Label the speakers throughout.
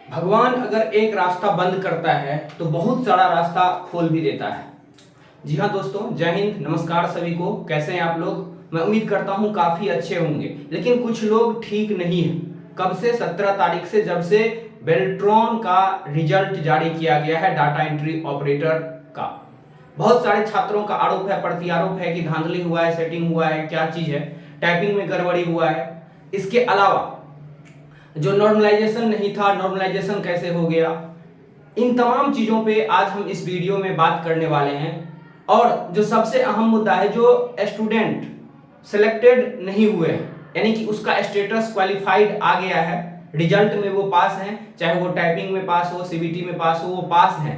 Speaker 1: भगवान अगर एक रास्ता बंद करता है तो बहुत सारा रास्ता खोल भी देता है। जी हाँ दोस्तों, जय हिंद, नमस्कार सभी को। कैसे हैं आप लोग? मैं उम्मीद करता हूँ काफ़ी अच्छे होंगे, लेकिन कुछ लोग ठीक नहीं हैं। कब से? 17 तारीख से, जब से बेल्ट्रॉन का रिजल्ट जारी किया गया है डाटा एंट्री ऑपरेटर का। बहुत सारे छात्रों का आरोप है, प्रत्यारोप है कि धांधली हुआ है, सेटिंग हुआ है, क्या चीज़ है, टाइपिंग में गड़बड़ी हुआ है। इसके अलावा जो नॉर्मलाइजेशन नहीं था, नॉर्मलाइजेशन कैसे हो गया, इन तमाम चीज़ों पे आज हम इस वीडियो में बात करने वाले हैं। और जो सबसे अहम मुद्दा है, जो स्टूडेंट सिलेक्टेड नहीं हुए हैं, यानी कि उसका स्टेटस क्वालिफाइड आ गया है, रिजल्ट में वो पास हैं, चाहे वो टाइपिंग में पास हो, सीबीटी में पास हो, वो पास हैं,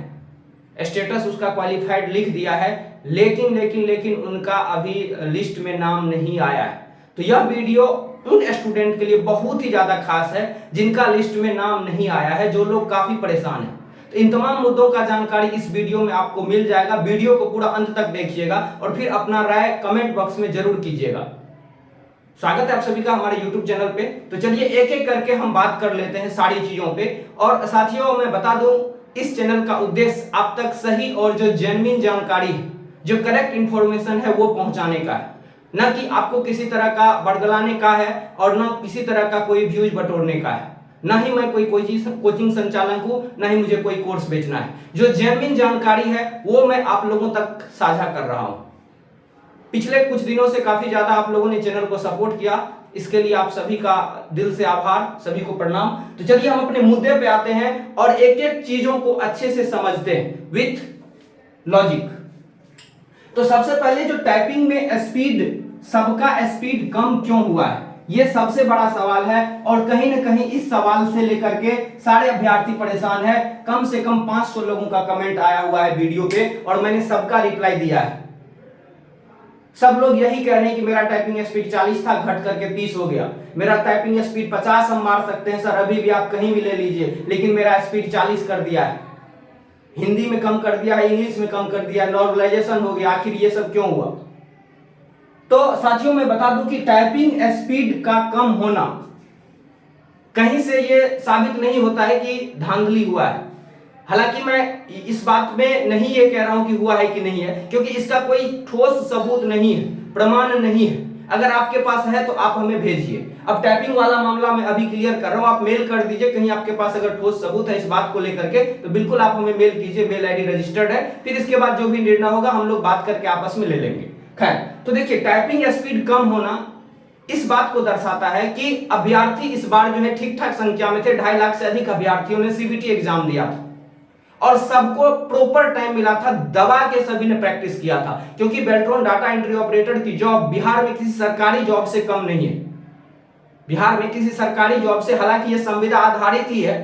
Speaker 1: स्टेटस उसका क्वालिफाइड लिख दिया है, लेकिन उनका अभी लिस्ट में नाम नहीं आया है। तो यह वीडियो उन स्टूडेंट के लिए बहुत ही ज्यादा खास है जिनका लिस्ट में नाम नहीं आया है, जो लोग काफी परेशान हैं। तो इन तमाम मुद्दों का जानकारी इस वीडियो में आपको मिल जाएगा। वीडियो को पूरा अंत तक देखिएगा और फिर अपना राय कमेंट बॉक्स में जरूर कीजिएगा। स्वागत है आप सभी का हमारे YouTube चैनल पे। तो चलिए एक एक करके हम बात कर लेते हैं सारी चीजों पे। और साथियों, मैं बता दूं, इस चैनल का उद्देश्य आप तक सही और जो जेन्युइन जानकारी है, जो करेक्ट इंफॉर्मेशन है, वो पहुंचाने का है, न कि आपको किसी तरह का बड़गलाने का है और न किसी तरह का कोई व्यूज बटोरने का है। ना ही मैं कोई कोचिंग संचालक हूं, ना ही मुझे कोई कोर्स बेचना है। जो जेन्युइन जानकारी है वो मैं आप लोगों तक साझा कर रहा हूं। पिछले कुछ दिनों से काफी ज्यादा आप लोगों ने चैनल को सपोर्ट किया, इसके लिए आप सभी का दिल से आभार, सभी को प्रणाम। तो चलिए हम अपने मुद्दे पे आते हैं और एक एक चीजों को अच्छे से समझते हैं विथ लॉजिक। तो सबसे पहले जो टाइपिंग में स्पीड, सबका स्पीड कम क्यों हुआ है, ये सबसे बड़ा सवाल है। और कहीं ना कहीं इस सवाल से लेकर के सारे अभ्यर्थी परेशान है। कम से कम 500 लोगों का कमेंट आया हुआ है वीडियो पे और मैंने सबका रिप्लाई दिया है। सब लोग यही कह रहे हैं कि मेरा टाइपिंग स्पीड 40 था, घट करके 30 हो गया। मेरा टाइपिंग स्पीड 50 हम मार सकते हैं सर, अभी भी आप कहीं भी ले लीजिए, लेकिन मेरा स्पीड 40 कर दिया है। हिंदी में कम कर दिया है, इंग्लिश में कम कर दिया, नॉर्मलाइजेशन हो गया। आखिर ये सब क्यों हुआ? तो साथियों, मैं बता दूं कि टाइपिंग स्पीड का कम होना कहीं से ये साबित नहीं होता है कि धांधली हुआ है। हालांकि मैं इस बात में नहीं ये कह रहा हूं कि हुआ है कि नहीं है, क्योंकि इसका कोई ठोस सबूत नहीं है, प्रमाण नहीं है। अगर आपके पास है तो आप हमें भेजिए। अब टाइपिंग वाला मामला मैं अभी क्लियर कर रहा हूं, आप मेल कर दीजिए। कहीं आपके पास अगर ठोस सबूत है इस बात को लेकर के, तो बिल्कुल आप हमें मेल कीजिए। मेल आईडी रजिस्टर्ड है। फिर इसके बाद जो भी निर्णय होगा हम लोग बात करके आपस में ले लेंगे। खैर, तो देखिए, टाइपिंग स्पीड कम होना इस बात को दर्शाता है कि अभ्यर्थी इस बार जो है ठीक ठाक संख्या में थे। 2.5 लाख से अधिक अभ्यर्थियों ने सीबीटी एग्जाम दिया था और सबको प्रॉपर टाइम मिला था, दबा के सभी ने प्रैक्टिस किया था। क्योंकि बेल्ट्रॉन डाटा एंट्री ऑपरेटर की जॉब बिहार में किसी सरकारी जॉब से कम नहीं है। बिहार में किसी सरकारी जॉब से, हालांकि यह संविदा आधारित ही है,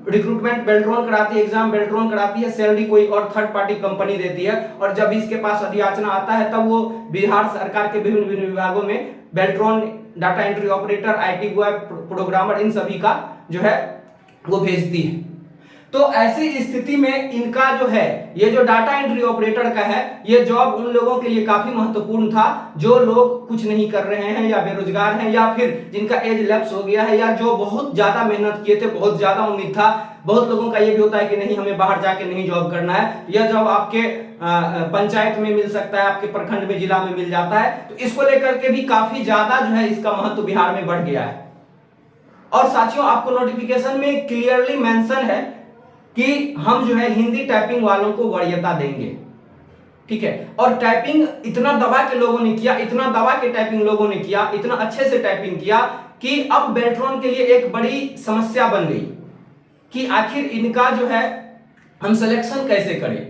Speaker 1: रिक्रूटमेंट बेल्ट्रॉन कराती है, एग्जाम बेल्ट्रॉन कराती है, सैलरी कोई और थर्ड पार्टी कंपनी देती है। और जब इसके पास अधियाचना आता है तब वो बिहार सरकार के विभिन्न विभिन्न विभागों में Beltron data entry operator, IT boy, programmer, इन सभी का जो है वो भेजती है। तो ऐसी स्थिति में इनका जो है, ये जो डाटा एंट्री ऑपरेटर का है, ये जॉब उन लोगों के लिए काफी महत्वपूर्ण था जो लोग कुछ नहीं कर रहे हैं, या बेरोजगार हैं, या फिर जिनका एज लैप्स हो गया है, या जो बहुत ज्यादा मेहनत किए थे, बहुत ज्यादा उम्मीद था। बहुत लोगों का ये भी होता है कि नहीं, हमें बाहर जाके नहीं जॉब करना है, यह जॉब आपके पंचायत में मिल सकता है, आपके प्रखंड में, जिला में मिल जाता है। तो इसको लेकर के भी काफी ज्यादा जो है इसका महत्व बिहार में बढ़ गया है। और साथियों, आपको नोटिफिकेशन में क्लियरली मेंशन है कि हम जो है हिंदी टाइपिंग वालों को वरीयता देंगे, ठीक है। और टाइपिंग इतना दबा के लोगों ने किया, इतना दबा के टाइपिंग लोगों ने किया, इतना अच्छे से टाइपिंग किया कि अब बेल्ट्रॉन के लिए एक बड़ी समस्या बन गई कि आखिर इनका जो है हम सिलेक्शन कैसे करें।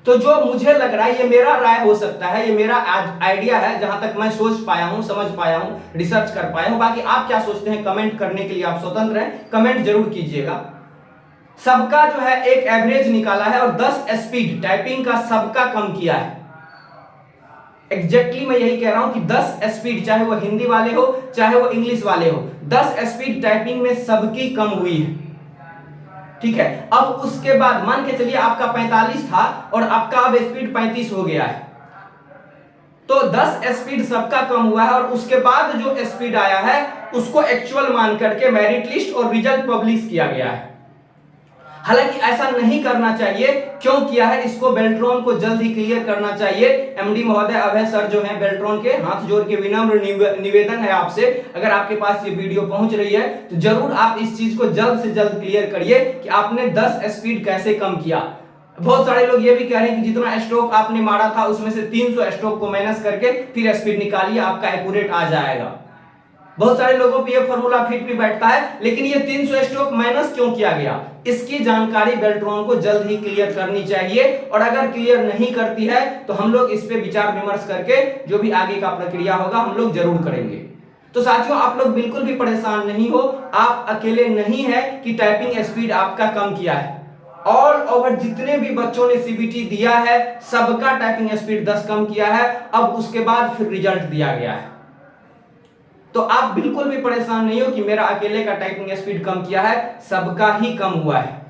Speaker 1: तो जो मुझे लग रहा है, ये मेरा राय हो सकता है, ये मेरा आइडिया है, जहां तक मैं सोच पाया हूं, समझ पाया हूं, रिसर्च कर पाया हूं। बाकी आप क्या सोचते हैं कमेंट करने के लिए आप स्वतंत्र हैं, कमेंट जरूर कीजिएगा। सबका जो है एक एवरेज निकाला है और 10 स्पीड टाइपिंग का सबका कम किया है। एग्जैक्टली मैं यही कह रहा हूं कि 10 स्पीड, चाहे वो हिंदी वाले हो चाहे वो इंग्लिश वाले हो, 10 स्पीड टाइपिंग में सबकी कम हुई है, ठीक है। अब उसके बाद मान के चलिए आपका 45 था और आपका अब स्पीड 35 हो गया है, तो 10 स्पीड सबका कम हुआ है। और उसके बाद जो स्पीड आया है उसको एक्चुअल मान करके मेरिट लिस्ट और रिजल्ट पब्लिश किया गया है। हालांकि ऐसा नहीं करना चाहिए। क्यों किया है, इसको बेल्ट्रॉन को जल्द ही क्लियर करना चाहिए। एमडी महोदय, अभय सर जो हैं बेल्ट्रॉन के, हाथ जोड़ के विनम्र निवेदन है आपसे, अगर आपके पास ये वीडियो पहुंच रही है तो जरूर आप इस चीज को जल्द से जल्द क्लियर करिए कि आपने 10 स्पीड कैसे कम किया। बहुत सारे लोग ये भी कह रहे हैं कि जितना स्ट्रोक आपने मारा था उसमें से 300 स्ट्रोक को माइनस करके फिर स्पीड निकालिए, आपका एक्यूरेट आ जाएगा। बहुत सारे लोगों पे ये फॉर्मूला फिट भी बैठता है, लेकिन ये 300 स्ट्रोक माइनस क्यों किया गया, इसकी जानकारी बेल्ट्रॉन को जल्द ही क्लियर करनी चाहिए। और अगर क्लियर नहीं करती है तो हम लोग इस पे विचार विमर्श करके जो भी आगे का प्रक्रिया होगा हम लोग जरूर करेंगे। तो साथियों, आप लोग बिल्कुल भी परेशान नहीं हो, आप अकेले नहीं है कि टाइपिंग स्पीड आपका कम किया है। ऑल ओवर जितने भी बच्चों ने सीबीटी दिया है सबका टाइपिंग स्पीड 10 कम किया है। अब उसके बाद फिर रिजल्ट दिया गया है, तो आप बिल्कुल भी परेशान नहीं हो कि मेरा अकेले का टाइपिंग स्पीड कम किया है, सबका ही कम हुआ है।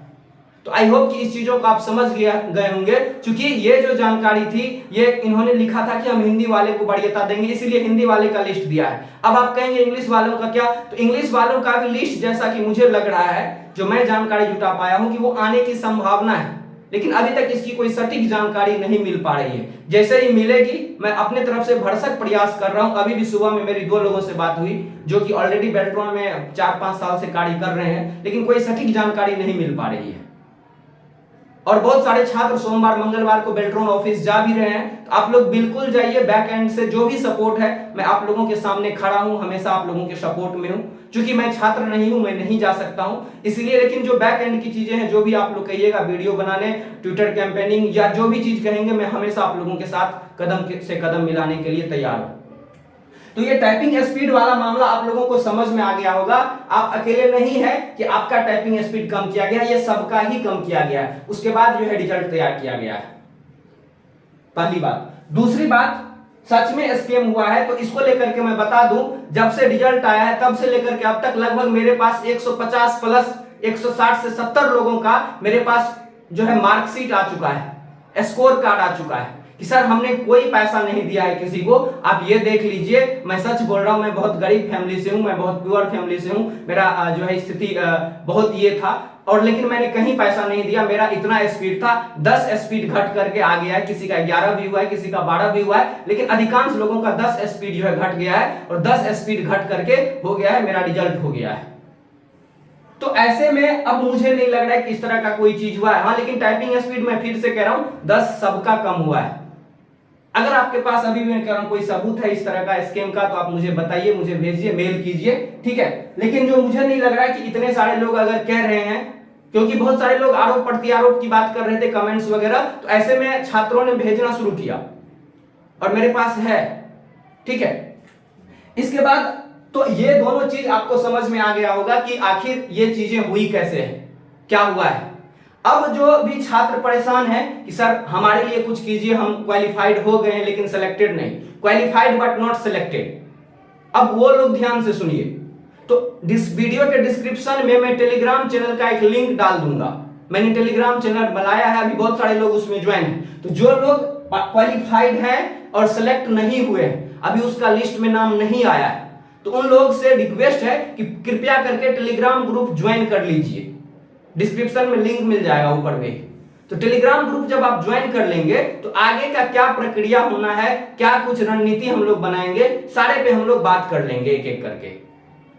Speaker 1: तो आई होप कि इस चीजों को आप समझ गए होंगे। क्योंकि ये जो जानकारी थी ये इन्होंने लिखा था कि हम हिंदी वाले को वरीयता देंगे, इसीलिए हिंदी वाले का लिस्ट दिया है। अब आप कहेंगे इंग्लिश वालों का क्या, तो इंग्लिश वालों का भी लिस्ट, जैसा कि मुझे लग रहा है, जो मैं जानकारी जुटा पाया हूं कि वो आने की संभावना है, लेकिन अभी तक इसकी कोई सटीक जानकारी नहीं मिल पा रही है। जैसे ही मिलेगी मैं अपने तरफ से भरसक प्रयास कर रहा हूं। अभी भी सुबह में मेरी 2 लोगों से बात हुई जो कि ऑलरेडी बेल्ट्रॉन में 4-5 साल से कार्य कर रहे हैं, लेकिन कोई सटीक जानकारी नहीं मिल पा रही है। और बहुत सारे छात्र सोमवार मंगलवार को बेल्ट्रॉन ऑफिस जा भी रहे हैं, तो आप लोग बिल्कुल जाइए। बैक एंड से जो भी सपोर्ट है मैं आप लोगों के सामने खड़ा हूं, हमेशा आप लोगों के सपोर्ट में हूं। क्योंकि मैं छात्र नहीं हूं, मैं नहीं जा सकता हूं इसलिए, लेकिन जो बैक एंड की चीजें हैं, जो भी आप लोग कहिएगा, वीडियो बनाने, ट्विटर कैंपेनिंग या जो भी चीज कहेंगे, मैं हमेशा आप लोगों के साथ कदम से कदम मिलाने के लिए तैयार हूं। तो ये टाइपिंग स्पीड वाला मामला आप लोगों को समझ में आ गया होगा। आप अकेले नहीं है कि आपका टाइपिंग स्पीड कम किया गया, ये सबका ही कम किया गया है। उसके बाद जो है रिजल्ट तैयार किया गया है, पहली बात। दूसरी बात, सच में स्कैम हुआ है तो इसको लेकर के मैं बता दूं, जब से रिजल्ट आया है तब से लेकर के अब तक लगभग मेरे पास 150 प्लस 160 से 70 लोगों का मेरे पास जो है मार्कशीट आ चुका है, स्कोर कार्ड आ चुका है कि सर हमने कोई पैसा नहीं दिया है किसी को। आप ये देख लीजिए, मैं सच बोल रहा हूं, मैं बहुत गरीब फैमिली से हूं, मैं बहुत पुअर फैमिली से हूं, मेरा जो है स्थिति बहुत ये था, और लेकिन मैंने कहीं पैसा नहीं दिया। मेरा इतना स्पीड था, 10 स्पीड घट करके आ गया है, किसी का 11 भी हुआ है, किसी का 12 भी हुआ है, लेकिन अधिकांश लोगों का 10 स्पीड जो है घट गया है, और 10 स्पीड घट करके हो गया है, मेरा रिजल्ट हो गया है। तो ऐसे में अब मुझे नहीं लग रहा है कि इस तरह का कोई चीज हुआ है। हाँ, लेकिन टाइपिंग स्पीड मैं फिर से कह रहा हूं 10 सबका कम हुआ है। अगर आपके पास अभी मैं कह रहा हूं कोई सबूत है इस तरह का स्कैम का, तो आप मुझे बताइए, मुझे भेजिए, मेल कीजिए, ठीक है। लेकिन जो मुझे नहीं लग रहा है कि इतने सारे लोग अगर कह रहे हैं, क्योंकि बहुत सारे लोग आरोप प्रत्यारोप की बात कर रहे थे कमेंट्स वगैरह, तो ऐसे में छात्रों ने भेजना शुरू किया और मेरे पास है, ठीक है। इसके बाद तो ये दोनों चीज आपको समझ में आ गया होगा कि आखिर ये चीजें हुई कैसे है, क्या हुआ है। अब जो भी छात्र परेशान है कि सर हमारे लिए कुछ कीजिए, हम क्वालिफाइड हो गए हैं लेकिन सिलेक्टेड नहीं, क्वालिफाइड बट नॉट सिलेक्टेड, अब वो लोग ध्यान से सुनिए। तो वीडियो के डिस्क्रिप्शन में मैं टेलीग्राम चैनल का एक लिंक डाल दूंगा। मैंने टेलीग्राम चैनल बनाया है, अभी बहुत सारे लोग उसमें ज्वाइन हैं। तो जो लोग क्वालिफाइड हैं और सिलेक्ट नहीं हुए हैं, अभी उसका लिस्ट में नाम नहीं आया है, तो उन लोग से रिक्वेस्ट है कि कृपया करके टेलीग्राम ग्रुप ज्वाइन कर लीजिए। डिस्क्रिप्शन में लिंक मिल जाएगा ऊपर में। तो टेलीग्राम ग्रुप जब आप ज्वाइन कर लेंगे तो आगे का क्या प्रक्रिया होना है, क्या कुछ रणनीति हम लोग बनाएंगे, सारे पे हम लोग बात कर लेंगे एक एक करके।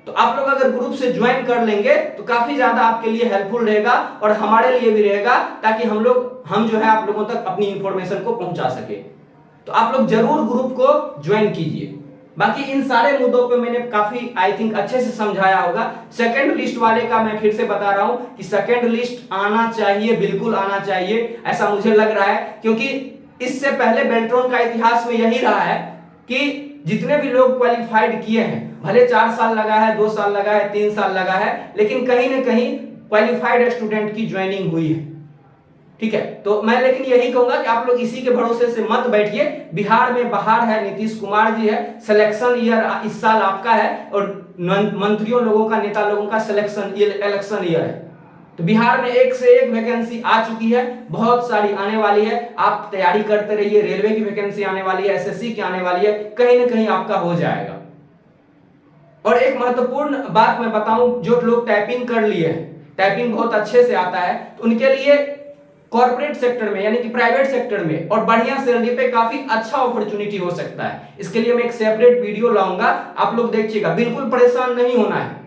Speaker 1: तो आप लोग अगर ग्रुप से ज्वाइन कर लेंगे तो काफी ज्यादा आपके लिए हेल्पफुल रहेगा और हमारे लिए भी रहेगा, ताकि हम जो है आप लोगों तक अपनी इंफॉर्मेशन को पहुंचा सके। तो आप लोग जरूर ग्रुप को ज्वाइन कीजिए। बाकी इन सारे मुद्दों पे मैंने काफी आई थिंक अच्छे से समझाया होगा। सेकंड लिस्ट वाले का मैं फिर से बता रहा हूं कि सेकंड लिस्ट आना चाहिए, बिल्कुल आना चाहिए, ऐसा मुझे लग रहा है। क्योंकि इससे पहले बेल्ट्रॉन का इतिहास में यही रहा है कि जितने भी लोग क्वालिफाइड किए हैं, भले 4 साल लगा है, 2 साल लगा है, 3 साल लगा है, लेकिन कहीं ना कहीं क्वालिफाइड स्टूडेंट की ज्वाइनिंग हुई है, ठीक है। तो मैं लेकिन यही कहूंगा कि आप लोग इसी के भरोसे से मत बैठिए। बिहार में बाहर है, नीतीश कुमार जी है, सिलेक्शन ईयर इस साल आपका है, और मंत्रियों लोगों का, नेता लोगों का सिलेक्शन इलेक्शन ईयर है। तो बिहार में एक से एक वैकेंसी आ चुकी है, बहुत सारी आने वाली है। आप तैयारी करते रहिए, रेलवे की वैकेंसी आने वाली है, एसएससी की आने वाली है, कहीं ना कहीं आपका हो जाएगा। और एक महत्वपूर्ण बात मैं बताऊं, जो लोग टाइपिंग कर लिए हैं, टाइपिंग बहुत अच्छे से आता है, तो उनके लिए कॉर्पोरेट सेक्टर में यानी कि प्राइवेट सेक्टर में और बढ़िया सैलरी पे काफी अच्छा अपॉर्चुनिटी हो सकता है। इसके लिए मैं एक सेपरेट वीडियो लाऊंगा, आप लोग देखिएगा, बिल्कुल परेशान नहीं होना है।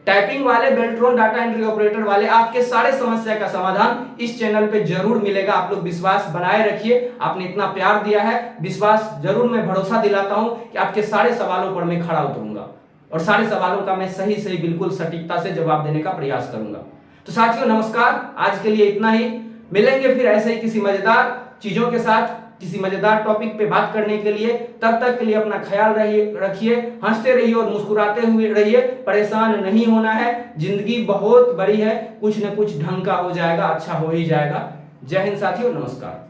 Speaker 1: टाइपिंग वाले, बेल्ट्रॉन डाटा एंट्री ऑपरेटर वाले, आपके सारे समस्या का समाधान इस चैनल पे जरूर मिलेगा। आप लोग विश्वास बनाए रखिए, आपने इतना प्यार दिया है, विश्वास जरूर, मैं भरोसा दिलाता हूं कि आपके सारे सवालों पर मैं खड़ा उतरूंगा और सारे सवालों का मैं सही सही बिल्कुल सटीकता से जवाब देने का प्रयास करूंगा। तो साथियों नमस्कार, आज के लिए इतना ही। मिलेंगे फिर ऐसे ही किसी मजेदार चीजों के साथ, किसी मजेदार टॉपिक पे बात करने के लिए। तब तक के लिए अपना ख्याल रखिए, हंसते रहिए और मुस्कुराते हुए रहिए, परेशान नहीं होना है। जिंदगी बहुत बड़ी है, कुछ न कुछ ढंग का हो जाएगा, अच्छा हो ही जाएगा। जय हिंद साथियों, नमस्कार।